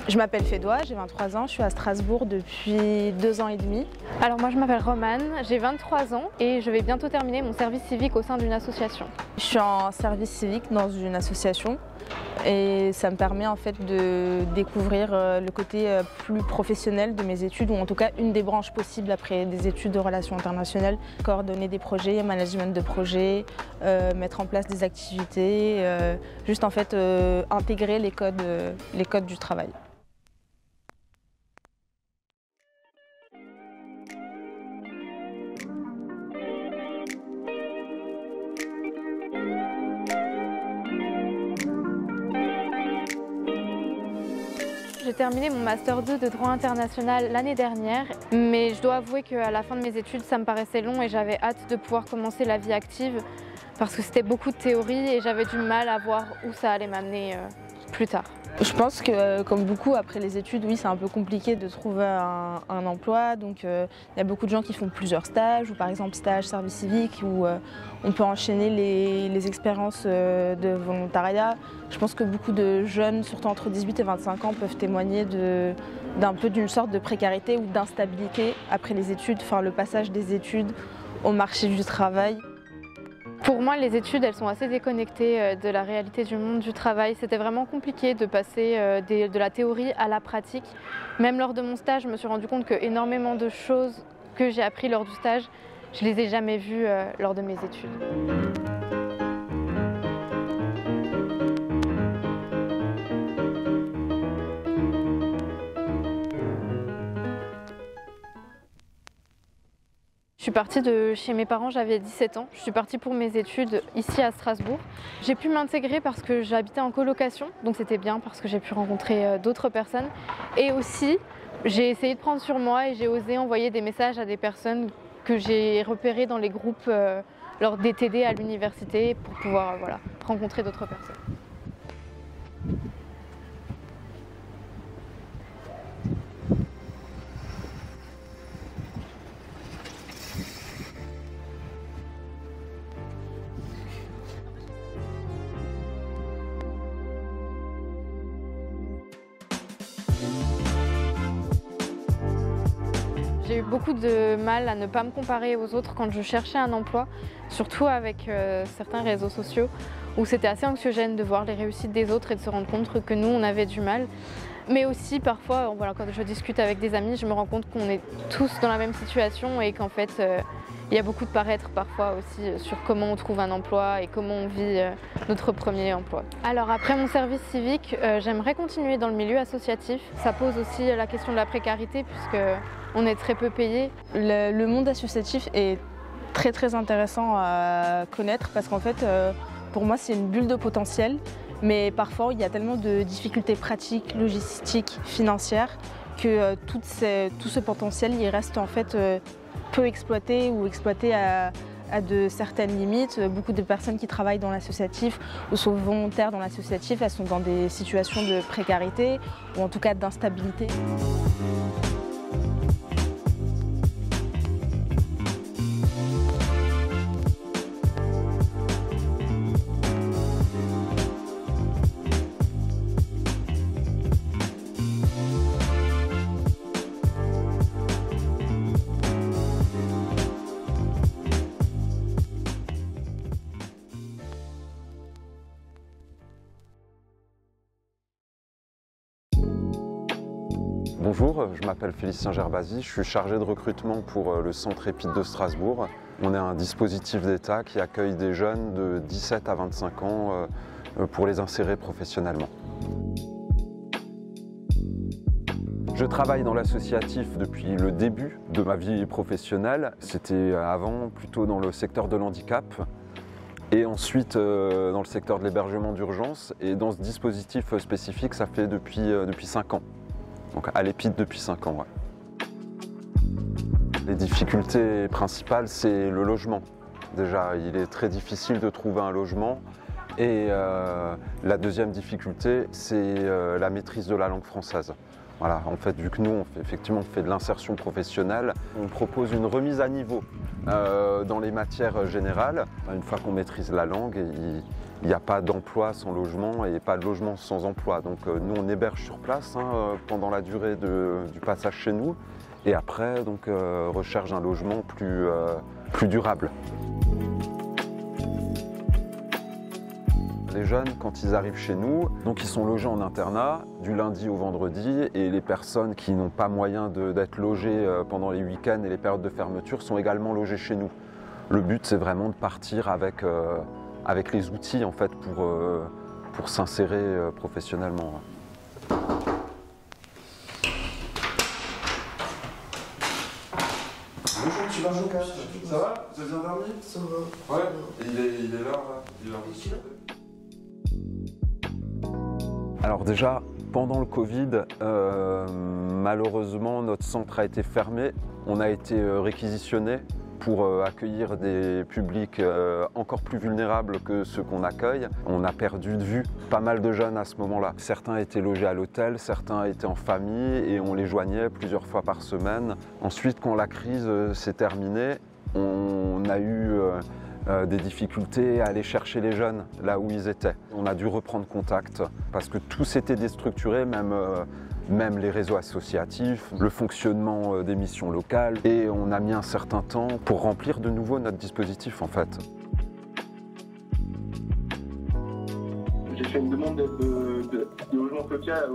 Je m'appelle Fédois, j'ai 23 ans, je suis à Strasbourg depuis 2 ans et demi. Alors moi je m'appelle Romane, j'ai 23 ans et je vais bientôt terminer mon service civique au sein d'une association. Je suis en service civique dans une association et ça me permet en fait de découvrir le côté plus professionnel de mes études, ou en tout cas une des branches possibles après des études de relations internationales. Coordonner des projets, management de projets, mettre en place des activités, juste en fait intégrer les codes du travail. J'ai terminé mon Master 2 de droit international l'année dernière, mais je dois avouer qu'à la fin de mes études, ça me paraissait long et j'avais hâte de pouvoir commencer la vie active parce que c'était beaucoup de théorie et j'avais du mal à voir où ça allait m'amener plus tard. Je pense que, comme beaucoup, après les études, oui, c'est un peu compliqué de trouver un emploi. Donc, il y a beaucoup de gens qui font plusieurs stages, ou par exemple stage service civique, où on peut enchaîner les expériences de volontariat. Je pense que beaucoup de jeunes, surtout entre 18 et 25 ans, peuvent témoigner d'une sorte de précarité ou d'instabilité après les études, enfin le passage des études au marché du travail. Pour moi, les études, elles sont assez déconnectées de la réalité du monde du travail. C'était vraiment compliqué de passer de la théorie à la pratique. Même lors de mon stage, je me suis rendu compte que énormément de choses que j'ai appris lors du stage, je ne les ai jamais vues lors de mes études. Je suis partie de chez mes parents, j'avais 17 ans. Je suis partie pour mes études ici à Strasbourg. J'ai pu m'intégrer parce que j'habitais en colocation, donc c'était bien parce que j'ai pu rencontrer d'autres personnes. Et aussi, j'ai essayé de prendre sur moi et j'ai osé envoyer des messages à des personnes que j'ai repérées dans les groupes lors des TD à l'université pour pouvoir rencontrer d'autres personnes. J'ai eu beaucoup de mal à ne pas me comparer aux autres quand je cherchais un emploi, surtout avec certains réseaux sociaux où c'était assez anxiogène de voir les réussites des autres et de se rendre compte que nous, on avait du mal. Mais aussi, parfois, quand je discute avec des amis, je me rends compte qu'on est tous dans la même situation et qu'en fait, il y a beaucoup de paraître parfois aussi sur comment on trouve un emploi et comment on vit notre premier emploi. Alors après mon service civique, j'aimerais continuer dans le milieu associatif. Ça pose aussi la question de la précarité puisqu'on est très peu payé. Le monde associatif est très intéressant à connaître parce qu'en fait, pour moi, c'est une bulle de potentiel. Mais parfois, il y a tellement de difficultés pratiques, logistiques, financières que tout ce potentiel, il reste en fait peu exploité ou exploité à de certaines limites. Beaucoup de personnes qui travaillent dans l'associatif ou sont volontaires dans l'associatif, elles sont dans des situations de précarité ou en tout cas d'instabilité. Bonjour, je m'appelle Félicien Gervasi, je suis chargé de recrutement pour le Centre EPID de Strasbourg. On est un dispositif d'État qui accueille des jeunes de 17 à 25 ans pour les insérer professionnellement. Je travaille dans l'associatif depuis le début de ma vie professionnelle. C'était avant plutôt dans le secteur de l'handicap et ensuite dans le secteur de l'hébergement d'urgence. Et dans ce dispositif spécifique, ça fait depuis 5 ans. Donc à l'EPID depuis 5 ans. Ouais. Les difficultés principales, c'est le logement. Déjà, il est très difficile de trouver un logement. Et la deuxième difficulté, c'est la maîtrise de la langue française. Voilà, en fait, vu que nous, on fait de l'insertion professionnelle, on propose une remise à niveau dans les matières générales. Une fois qu'on maîtrise la langue, il n'y a pas d'emploi sans logement et pas de logement sans emploi. Donc nous, on héberge sur place pendant la durée du passage chez nous et après, donc, recherche un logement plus durable. Les jeunes, quand ils arrivent chez nous, donc ils sont logés en internat du lundi au vendredi et les personnes qui n'ont pas moyen d'être logées pendant les week-ends et les périodes de fermeture sont également logées chez nous. Le but, c'est vraiment de partir avec les outils en fait, pour s'insérer professionnellement. Bonjour, tu vas jouer. Ça va? Vous avez bien dormi? Ça va. Ouais, il est là, il est là. Alors déjà, pendant le Covid, malheureusement, notre centre a été fermé. On a été réquisitionné pour accueillir des publics encore plus vulnérables que ceux qu'on accueille. On a perdu de vue pas mal de jeunes à ce moment-là. Certains étaient logés à l'hôtel, certains étaient en famille et on les joignait plusieurs fois par semaine. Ensuite, quand la crise s'est terminée, on a eu des difficultés à aller chercher les jeunes là où ils étaient. On a dû reprendre contact parce que tout s'était déstructuré, même les réseaux associatifs, le fonctionnement des missions locales, et on a mis un certain temps pour remplir de nouveau notre dispositif en fait. J'ai fait une demande de logement social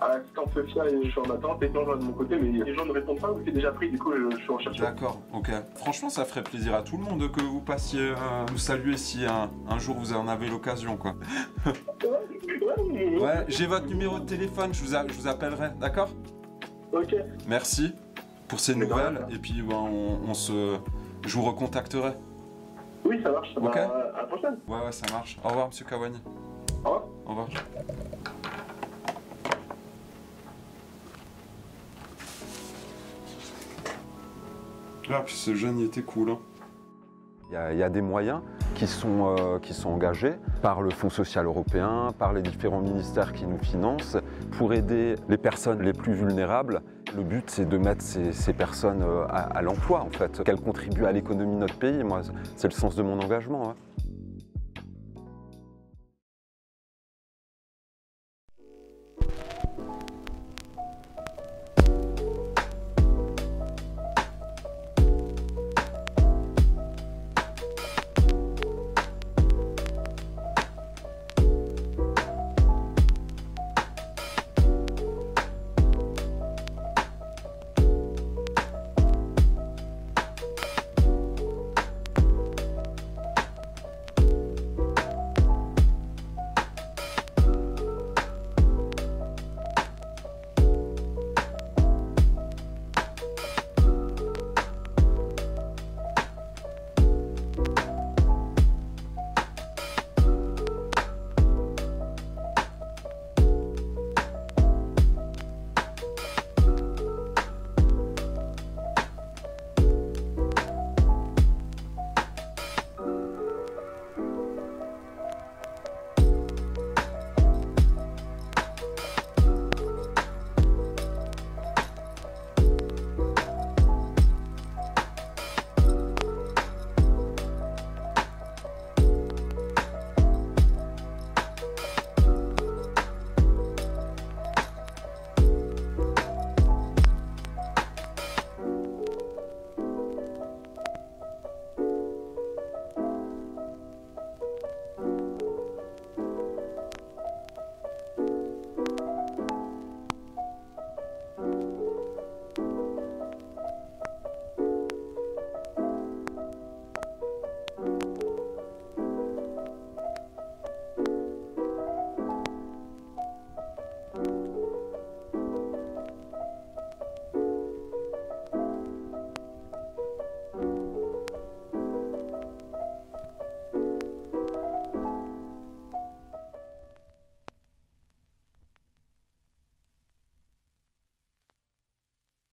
à l'assistante sociale et je suis en attente et quand je de mon côté, mais les gens ne répondent pas ou c'est déjà pris, du coup je suis en recherche. D'accord, ok. Franchement, ça ferait plaisir à tout le monde que vous passiez nous saluer si un jour vous en avez l'occasion, quoi. Ouais, j'ai votre numéro de téléphone, je vous appellerai, d'accord? Ok. Merci pour ces nouvelles et puis je vous recontacterai. Oui, ça marche. Ok. À la prochaine. Ouais, ça marche. Au revoir, monsieur Kawani. Au revoir. Au revoir. Ah, puis ce jeune, il était cool, hein. Il y a des moyens qui sont engagés par le Fonds social européen, par les différents ministères qui nous financent pour aider les personnes les plus vulnérables. Le but, c'est de mettre ces personnes à l'emploi, en fait, qu'elles contribuent à l'économie de notre pays. Moi, c'est le sens de mon engagement. Hein.